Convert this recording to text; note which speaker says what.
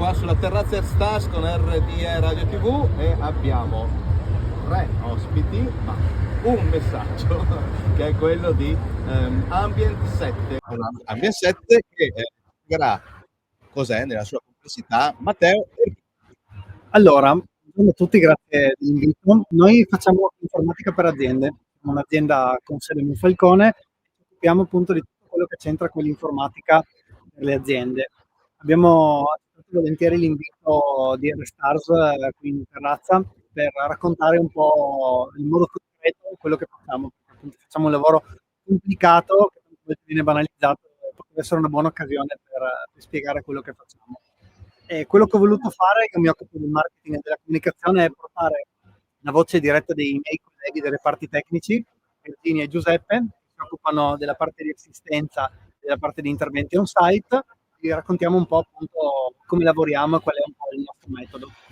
Speaker 1: Qua sulla terrazza Erstas con RDE Radio TV e abbiamo 3 ospiti, ma un messaggio che è quello di Ambient 7. Ambient 7 che spiegherà cos'è nella sua complessità. Matteo.
Speaker 2: Allora, buongiorno a tutti, grazie dell'invito. Noi facciamo informatica per aziende, siamo un'azienda con sede a Monfalcone e ci occupiamo appunto di tutto quello che c'entra con l'informatica per le aziende. Abbiamo accettato volentieri l'invito di R-Stars qui in terrazza per raccontare un po' in modo concreto quello che facciamo, perché appunto facciamo un lavoro complicato che tante volte viene banalizzato e potrebbe essere una buona occasione per spiegare quello che facciamo. E quello che ho voluto fare, che mi occupo del marketing e della comunicazione, è portare la voce diretta dei miei colleghi dei reparti tecnici, Virginia e Giuseppe, che si occupano della parte di assistenza e della parte di interventi on site. Vi raccontiamo un po' appunto come lavoriamo e qual è un po' il nostro metodo.